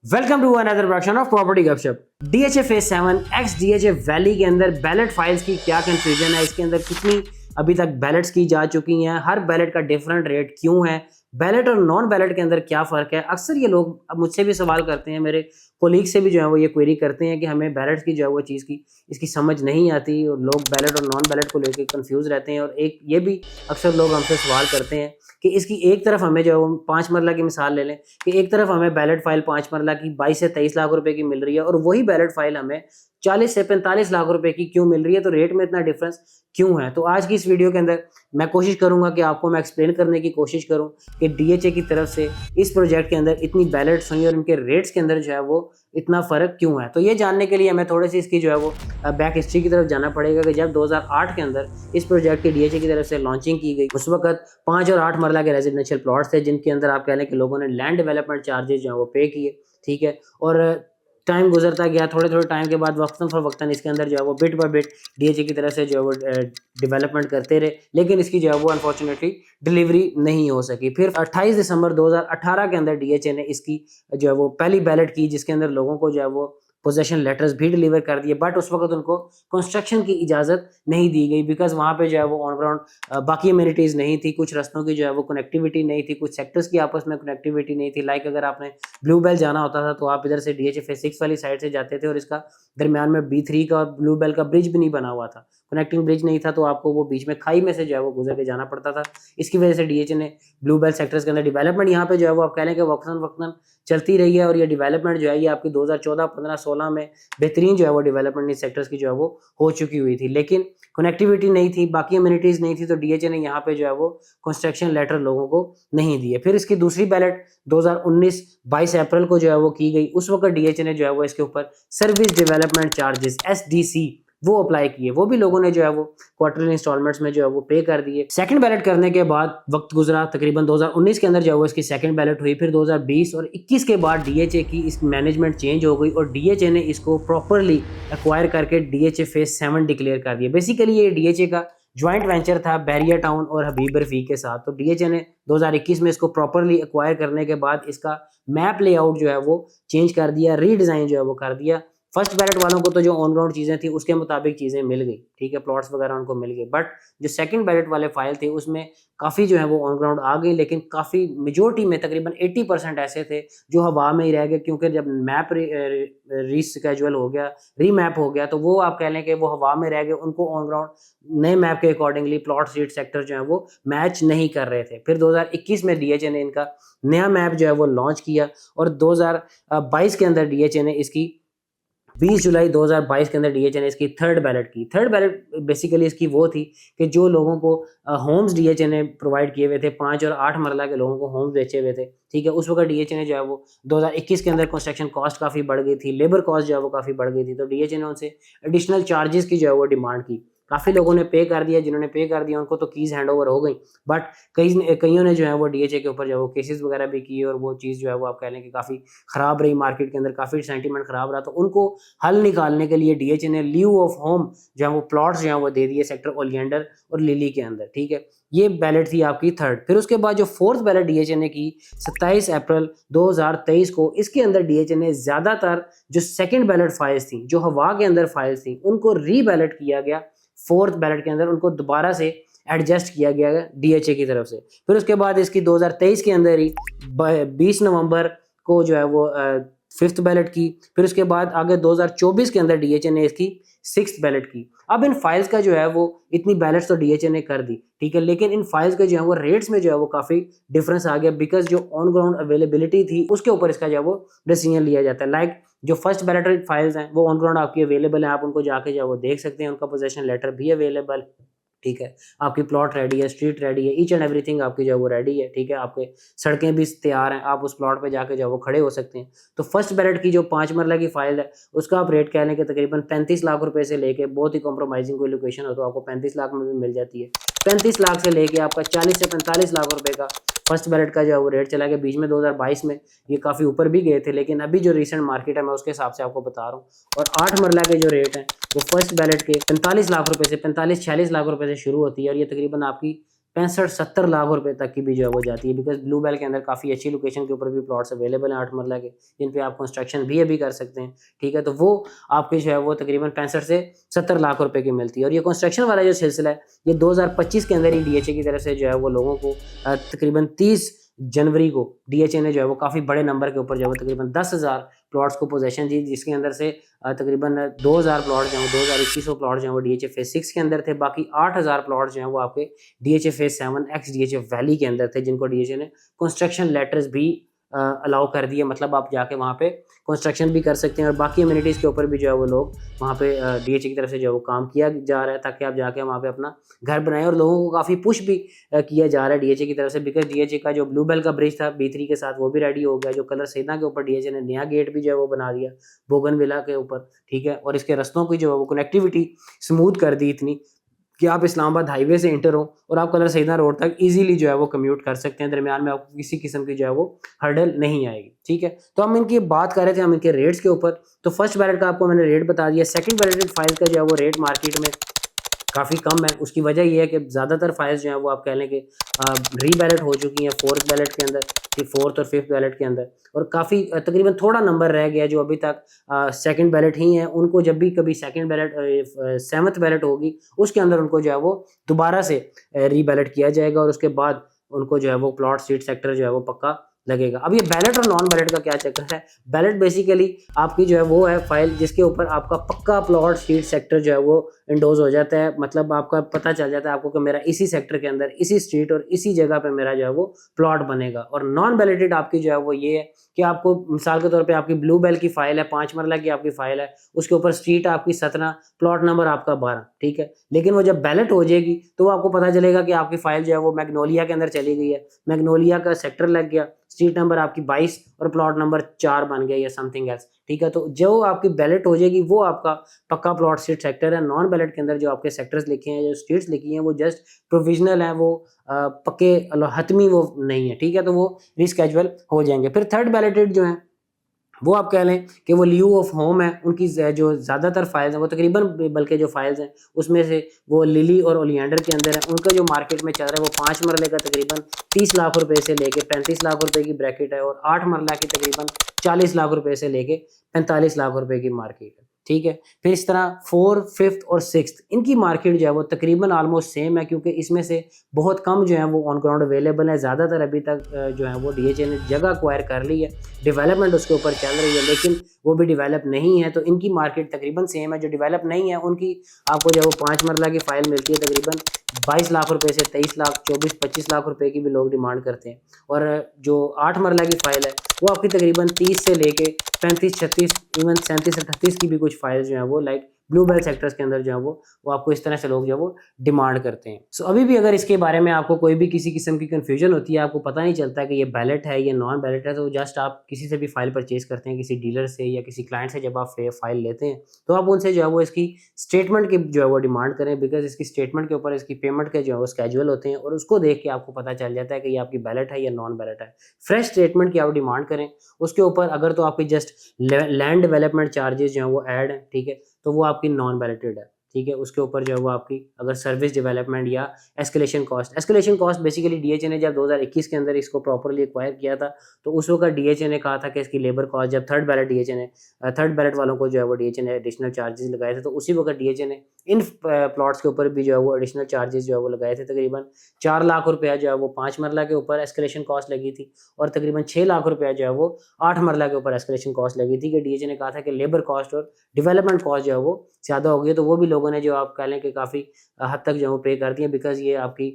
Welcome to another production of property Gupshup. DHA phase 7 X DHA valley के अंदर ballot files की क्या confusion है, इसके अंदर कितनी अभी तक बैलेट्स की जा चुकी हैं, हर बैलेट का डिफरेंट रेट क्यों है, बैलेट और नॉन बैलेट के अंदर क्या फ़र्क है। अक्सर ये लोग अब मुझसे भी सवाल करते हैं, मेरे कोलीग से भी जो है वो ये क्वेरी करते हैं कि हमें बैलेट की जो है वो चीज़ की इसकी समझ नहीं आती और लोग बैलेट और नॉन बैलेट को लेकर कंफ्यूज रहते हैं। और एक ये भी अक्सर लोग हमसे सवाल करते हैं कि इसकी एक तरफ हमें जो है वो 5 मरला की मिसाल ले लें कि एक तरफ हमें बैलेट फाइल 5 मरला की 22 से 23 लाख रुपए की मिल रही है और वही बैलेट फाइल हमें 40 से 45 लाख रुपए की क्यों मिल रही है, तो रेट में इतना डिफरेंस क्यों है। तो आज की इस वीडियो के अंदर मैं कोशिश करूंगा कि आपको मैं एक्सप्लेन करने की कोशिश करूं कि डीएचए की तरफ से इस प्रोजेक्ट के अंदर इतनी बैलेट्स हुई और इनके रेट्स के अंदर जो है वो इतना फ़र्क क्यों है। तो ये जानने के लिए हमें थोड़ी सी इसकी जो है वो बैक हिस्ट्री की तरफ जाना पड़ेगा कि जब 2008 के अंदर इस प्रोजेक्ट की डीएचए की तरफ से लॉन्चिंग की गई, उस वक्त 5 और 8 मरला के रेजिडेंशियल प्लॉट्स थे जिनके अंदर आप कह लें कि लोगों ने लैंड डेवलपमेंट चार्जेस जो है वो पे किए, ठीक है। और टाइम गुजरता गया, थोड़े थोड़े टाइम के बाद वक्तन फवक्तन इसके अंदर जो है वो बिट बाय बिट डीएचए की तरफ से जो है वो डेवलपमेंट करते रहे, लेकिन इसकी जो है वो अनफॉर्चुनेटली डिलीवरी नहीं हो सकी। फिर 28 दिसंबर 2018 के अंदर डीएचए ने इसकी जो है वो पहली बैलेट की, जिसके अंदर लोगों को जो है वो पोजेशन लेटर्स भी डिलीवर कर दिए, बट उस वक्त उनको कंस्ट्रक्शन की इजाज़त नहीं दी गई बिकॉज वहाँ पे जो है वो ऑन ग्राउंड बाकी अम्यूनिटीज़ नहीं थी, कुछ रस्तों की जो है वो कनेक्टिविटी नहीं थी, कुछ सेक्टर्स की आपस में कनेक्टिविटी नहीं थी। लाइक अगर आपने ब्लू बेल जाना होता था तो आप इधर से डीएचए फेज 6 वाली साइड से जाते थे और इसका दरमियान में B3 का और ब्लू बेल का ब्रिज भी नहीं बना हुआ था, कनेक्टिंग ब्रिज नहीं था, तो आपको वो बीच में खाई में से जो है वो गुजर के जाना पड़ता था। इसकी वजह से डीएचए ने ब्लू बेल सेक्टर्स के अंदर डेवलपमेंट यहाँ पे जो है वो आप कह लें कि वक्तन वक्तन चलती रही है और ये डेवलपमेंट जो है ये आपकी 2014, 15, 16 में बेहतरीन जो है वो डेवलपमेंट इन सेक्टर्स की जो है वो हो चुकी हुई थी, लेकिन कनेक्टिविटी नहीं थी, बाकी अम्यूनिटीज़ नहीं थी, तो डीएचए ने यहाँ पे जो है वो कंस्ट्रक्शन लेटर लोगों को नहीं दिए। फिर इसकी दूसरी बैलेट 2019 22 अप्रैल को जो है वो की गई। उस वक्त डीएचए ने जो है वो इसके ऊपर सर्विस डेवलपमेंट चार्जेस एसडीसी वो अप्लाई किए, वो भी लोगों ने जो है वो क्वार्टरली इंस्टॉलमेंट्स में जो है वो पे कर दिए। सेकंड बैलेट करने के बाद वक्त गुजरा, तकरीबन 2019 के अंदर जो है वो इसकी सेकंड बैलेट हुई। फिर 2020 और 21 के बाद डीएचए की इस मैनेजमेंट चेंज हो गई और डीएचए ने इसको प्रॉपरली एक्वायर करके डीएचए फेज 7 डिक्लेयर कर दिया। बेसिकली ये डीएचए का ज्वाइंट वेंचर था बैरिया टाउन और हबीब रफीक के साथ। तो डीएचए ने 2021 में इसको प्रॉपरली एक्वायर करने के बाद इसका मैप लेआउट जो है वो चेंज कर दिया, रीडिज़ाइन जो है वो कर दिया। फर्स्ट बैलेट वालों को तो जो ऑन ग्राउंड चीज़ें थी उसके मुताबिक चीज़ें मिल गई, ठीक है, प्लॉट्स वगैरह उनको मिल गए, बट जो सेकंड बैलेट वाले फाइल थे उसमें काफ़ी जो है वो ऑन ग्राउंड आ गई, लेकिन काफ़ी मेजोरिटी में तकरीबन 80% ऐसे थे जो हवा में ही रह गए, क्योंकि जब मैप रीस्केजुअल हो गया, रीमैप हो गया, तो वो आप कह लें कि वो हवा में रह गए, उनको ऑन ग्राउंड नए मैप के अकॉर्डिंगली प्लॉट सीट सेक्टर जो है वो मैच नहीं कर रहे थे। फिर 2021 में डीएचए ने इनका नया मैप जो है वो लॉन्च किया और 2022 के अंदर डीएचए ने इसकी 20 जुलाई 2022 के अंदर डीएचए ने इसकी थर्ड बैलेट की। थर्ड बैलेट बेसिकली इसकी वो थी कि जो लोगों को होम्स डीएचए ने प्रोवाइड किए हुए थे, 5 और 8 मरला के लोगों को होम्स बेचे हुए थे, ठीक है, उस वक्त डीएचए ने जो है वो 2021 के अंदर कंस्ट्रक्शन कॉस्ट काफ़ी बढ़ गई थी, लेबर कॉस्ट जो है वो काफ़ी बढ़ गई थी, तो डीएचए ने उनसे एडिशनल चार्जेस की जो है वो डिमांड की। काफ़ी लोगों ने पे कर दिया, जिन्होंने पे कर दिया उनको तो कीज़ हैंड ओवर हो गई, बट कईयों ने जो है वो डीएचए के ऊपर जो है वो केसेस वगैरह भी किए और वो चीज़ जो है वो आप कह लें कि काफ़ी ख़राब रही, मार्केट के अंदर काफ़ी सेंटीमेंट ख़राब रहा। तो उनको हल निकालने के लिए डीएचए ने लीव ऑफ होम जो है वो प्लॉट्स जो है वो दे दिए सेक्टर ओलियंडर और लिली के अंदर, ठीक है। ये बैलेट थी आपकी थर्ड। फिर उसके बाद जो फोर्थ बैलेट डीएचए ने की 27 अप्रैल 2023 को, इसके अंदर डीएचए ने ज़्यादातर जो सेकंड बैलेट फाइल्स थी, जो हवा के अंदर फाइल्स थी, उनको री बैलेट किया गया। फोर्थ बैलेट के अंदर उनको दोबारा से एडजस्ट किया गया डीएचए की तरफ से। फिर उसके बाद इसकी 2023 के अंदर ही 20 नवंबर को जो है वो फिफ्थ बैलेट की। फिर उसके बाद आगे 2024 के अंदर डीएचए ने इसकी सिक्स्थ बैलेट की। अब इन फाइल्स का जो है वो इतनी बैलेट्स तो डीएचए ने कर दी, ठीक है, लेकिन इन फाइल्स के जो है वो रेट्स में जो है वो काफ़ी डिफरेंस आ गया बिकॉज जो ऑन ग्राउंड अवेलेबिलिटी थी उसके ऊपर इसका जो है वो डिसीजन लिया जाता है। लाइक जो फर्स्ट बैलेट फाइल्स हैं वो ऑन ग्राउंड आपकी अवेलेबल हैं, आप उनको जाके जो है वो देख सकते हैं, उनका पोजेशन लेटर भी अवेलेबल, ठीक है, आपकी प्लॉट रेडी है, स्ट्रीट रेडी है, ईच एंड एवरीथिंग आपकी जो है वो रेडी है, ठीक है, आपके सड़कें भी तैयार हैं, आप उस प्लॉट पे जाके जो है वो खड़े हो सकते हैं। तो फर्स्ट बैलेट की जो 5 मरला की फाइल है उसका आप रेट कह लें कि तकरीबन 35 लाख रुपए से लेके, बहुत ही कॉम्प्रोमाइजिंग कोई लोकेशन हो तो आपको 35 लाख में भी मिल जाती है। 35 लाख से लेके आपका 40 से 45 लाख रुपए का फर्स्ट बैलेट का जो है वो रेट चला गया। बीच में 2022 में ये काफ़ी ऊपर भी गए थे, लेकिन अभी जो रिसेंट मार्केट है मैं उसके हिसाब से आपको बता रहा हूँ। और 8 मरला के जो रेट हैं वो फर्स्ट बैलेट के 45 लाख रुपए से 45-46 लाख रुपए से शुरू होती है और ये तकरीबन आपकी 65-70 लाख रुपए तक की भी जो है वो जाती है, बिकॉज ब्लू बेल के अंदर काफ़ी अच्छी लोकेशन के ऊपर भी प्लॉट्स अवेलेबल हैं 8 मरला के, जिन पे आप कंस्ट्रक्शन भी अभी कर सकते हैं। ठीक है, तो वो आपके जो है वो तकरीबन 65 से 70 लाख रुपए की मिलती है। और ये कंस्ट्रक्शन वाला जो सिलसिला है ये 2025 के अंदर ही डीएचए की तरफ से जो है वो लोगों को तकरीबन 30 जनवरी को डीएचए ने जो है वो काफ़ी बड़े नंबर के ऊपर जो है वो तकरीबन 10,000 प्लॉट्स को पोजेशन दी, जिसके अंदर से तकरीबन 2,000 प्लॉट जो है 2,2100 प्लॉट जो है वो डीएचए फेज 6 के अंदर थे। बाकी 8,000 प्लॉट जो है वो आपके DHA phase 7 X DHA valley के अंदर थे, जिनको डीएचए ने कंस्ट्रक्शन लेटर्स भी अलाउ कर दिए, मतलब आप जाके वहाँ पे कंस्ट्रक्शन भी कर सकते हैं। और बाकी अम्यूनिटीज़ के ऊपर भी जो है वो लोग वहाँ पे डीएचए की तरफ से जो है वो काम किया जा रहा है, ताकि आप जाके वहाँ पे अपना घर बनाएं। और लोगों को काफ़ी पुश भी किया जा रहा है डीएचए की तरफ से, बिकॉज डीएचए का जो ब्लू बेल का ब्रिज था B3 के साथ वो भी रेडी हो गया। जो कलर सैदा के ऊपर डीएचए ने नया गेट भी जो है वो बना दिया बोगनविला के ऊपर। ठीक है, और इसके रस्तों की जो है वो कनेक्टिविटी स्मूथ कर दी इतनी कि आप इस्लामाबाद हाईवे से इंटर हो और आप कलर सैदा रोड तक इजीली जो है वो कम्यूट कर सकते हैं। दरमियान में आपको किसी किस्म की जो है वो हर्डल नहीं आएगी। ठीक है, तो हम इनकी बात कर रहे थे हम इनके रेट्स के ऊपर। तो फर्स्ट बैलेट का आपको मैंने रेट बता दिया। सेकंड बैलेटेड फाइल का जो है वो रेट मार्केट में काफ़ी कम है। उसकी वजह ये है कि ज़्यादातर फाइल्स जो हैं वो आप कह लें कि री बैलेट हो चुकी हैं फोर्थ बैलेट के अंदर, फोर्थ और फिफ्थ बैलेट के अंदर, और काफ़ी तकरीबन थोड़ा नंबर रह गया जो अभी तक सेकंड बैलेट ही हैं। उनको जब भी कभी सेकंड बैलेट सेवन्थ बैलेट होगी उसके अंदर उनको जो है वो दोबारा से री बैलेट किया जाएगा, और उसके बाद उनको जो है वो प्लॉट सीट सेक्टर जो है वो पक्का लगेगा। अब ये बैलेट और नॉन बैलेट का क्या चक्कर है? बैलेट बेसिकली आपकी जो है वो है फाइल जिसके ऊपर आपका पक्का प्लॉट सीट सेक्टर जो है वो इंडोज हो जाता है, मतलब आपका पता चल जाता है आपको कि मेरा इसी सेक्टर के अंदर इसी स्ट्रीट और इसी जगह पे मेरा जो है वो प्लॉट बनेगा। और नॉन बैलेटेड आपकी जो है वो ये है कि आपको मिसाल के तौर पे आपकी ब्लू बेल की फाइल है, 5 मरला की आपकी फाइल है, उसके ऊपर स्ट्रीट आपकी 17, प्लॉट नंबर आपका 12। ठीक है, लेकिन वो जब बैलेट हो जाएगी तो आपको पता चलेगा कि आपकी फाइल जो है वो मैग्नोलिया के अंदर चली गई है, मैग्नोलिया का सेक्टर लग गया, स्ट्रीट नंबर आपकी 22 और प्लॉट नंबर 4 बन गया या समथिंग एल्स। ठीक है, तो जो आपकी बैलेट हो जाएगी वो आपका पक्का प्लॉट स्ट्रीट सेक्टर है। नॉन बैलेट के अंदर जो आपके सेक्टर्स लिखे हैं, जो स्ट्रीट्स लिखी हैं, वो जस्ट प्रोविजनल हैं, वो पक्के हतमी वो नहीं है। ठीक है, तो वो रिस्केजुअल हो जाएंगे। फिर थर्ड बैलेटेड जो है वो आप कह लें कि वो ल्यू ऑफ होम है। उनकी जो ज़्यादातर फाइल्स हैं वो तकरीबन, बल्कि जो फाइल्स हैं उसमें से वो लिली और ओलियंडर के अंदर है। उनका जो मार्केट में चल रहा है वो 5 मरले का तकरीबन 30 लाख रुपए से लेके 35 लाख रुपए की ब्रैकेट है, और 8 मरला की तकरीबन 40 लाख रुपए से लेके 45 लाख रुपए की मार्केट है। ठीक है, फिर इस तरह 4, 5th और 6th इनकी मार्केट जो है वो तकरीबन ऑलमोस्ट सेम है, क्योंकि इसमें से बहुत कम जो है वो ऑन ग्राउंड अवेलेबल है। ज़्यादातर अभी तक जो है वो डीएचए ने जगह एक्वायर कर ली है, डेवलपमेंट उसके ऊपर चल रही है, लेकिन वो भी डेवलप नहीं है। तो इनकी मार्केट तकरीबन सेम है। जो डेवलप नहीं है उनकी आपको जो है वो 5 मरला की फाइल मिलती है तकरीबन 22 लाख रुपए से 23 लाख, 24-25 लाख रुपए की भी लोग डिमांड करते हैं। और जो 8 मरला की फाइल है वो आपकी तकरीबन 30 से लेके 35, 36, इवन 37, 38 की भी कुछ फाइल्स जो हैं वो लाइक ब्लू बेल सेक्टर्स के अंदर जो है वो आपको इस तरह से लोग जो है वो डिमांड करते हैं। सो अभी भी अगर इसके बारे में आपको कोई भी किसी किस्म की कंफ्यूजन होती है, आपको पता नहीं चलता है कि ये बैलेट है या नॉन बैलेट है, तो जस्ट आप किसी से भी फाइल परचेज करते हैं, किसी डीलर से या किसी क्लाइंट से, जब आप फाइल लेते हैं तो आप उनसे जो है वो इसकी स्टेटमेंट की जो है वो डिमांड करें, बिकॉज इसकी स्टेटमेंट के ऊपर इसकी पेमेंट के जो है वो स्केजुअल होते हैं, और उसको देख के आपको पता चल जाता है कि ये आपकी बैलेट है या नॉन बैलेट है। फ्रेश स्टेटमेंट की आप डिमांड करें। उसके ऊपर अगर तो आपकी जस्ट लैंड डेवलपमेंट चार्जेस जो हैं वो ऐड है, ठीक है, तो वो आपकी नॉन बैलेटेड है। ठीक है, उसके ऊपर जो है वो आपकी अगर सर्विस डेवलपमेंट या एस्केलेशन कॉस्ट बेसिकली डीएचए ने जब 2021 के अंदर इसको प्रॉपर्ली एक्वायर किया था, तो उस वक्त डीएचए ने कहा था कि इसकी लेबर कॉस्ट, जब थर्ड बैलेट वालों को जो है वो डीएचए ने एडिशनल चार्जेस लगाए थे, तो उसी वक्त डीएचए ने इन प्लॉट्स के ऊपर भी जो है वो एडिशनल चार्जेस जो है वो लगाए थे। तकरीबन 4 लाख रुपया जो है वो 5 मरला के ऊपर एस्केलेशन कॉस्ट लगी थी, और तकरीबन 6 लाख रुपया जो है वो 8 मरला के ऊपर एस्केलेशन कॉस्ट लगी थी, कि डीएचए ने कहा था कि लेबर कॉस्ट और डेवलपमेंट कॉस्ट जो है वो ज़्यादा हो गई। तो वो भी लोगों ने जो आप कह लें कि काफ़ी हद तक जो है वो पे कर दिए, बिकॉज ये आपकी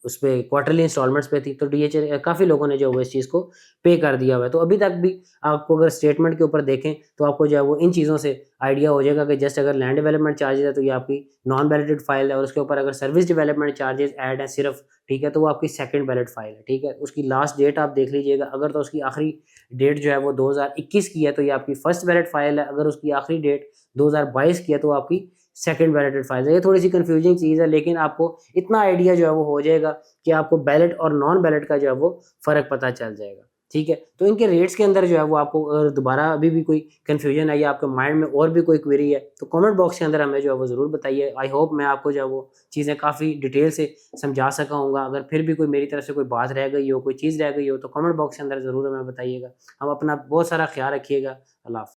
उस पे क्वार्टरली इंस्टॉलमेंट्स पे थी, तो डीएचए काफ़ी लोगों ने जो वो इस चीज़ को पे कर दिया हुआ है। तो अभी तक भी आपको अगर स्टेटमेंट के ऊपर देखें तो आपको जो है वो इन चीज़ों से आइडिया हो जाएगा कि जस्ट अगर लैंड डेवलपमेंट चार्जेस है तो ये आपकी नॉन बैलेटेड फाइल है, और उसके ऊपर अगर सर्विस डेवलपमेंट चार्जेस ऐड है सिर्फ, ठीक है, तो वो आपकी सेकंड बैलेट फाइल है। ठीक है, उसकी लास्ट डेट आप देख लीजिएगा, अगर तो उसकी आखिरी डेट जो है वो 2021 की है तो ये आपकी फर्स्ट बैलेट फाइल है, अगर उसकी आखिरी डेट 2022 की है तो आपकी सेकंड बैलेटेड फाइल है। ये थोड़ी सी कंफ्यूजिंग चीज़ है, लेकिन आपको इतना आइडिया जो है वो हो जाएगा कि आपको बैलेट और नॉन बैलेट का जो है वो फ़र्क पता चल जाएगा। ठीक है। तो इनके रेट्स के अंदर जो है वो आपको अगर दोबारा अभी भी कोई कन्फ्यूजन है या आपके माइंड में और भी कोई क्वेरी है तो कमेंट बॉक्स के अंदर हमें जो है वो ज़रूर बताइए। आई होप मैं आपको जो है वो चीज़ें काफ़ी डिटेल से समझा सका हूँगा। अगर फिर भी कोई मेरी तरफ से कोई बात रह गई हो, कोई चीज़ रह गई हो तो कमेंट बॉक्स के अंदर ज़रूर हमें बताइएगा। हम अपना बहुत सारा ख्याल रखिएगा। अल्लाह हाफ़िज़।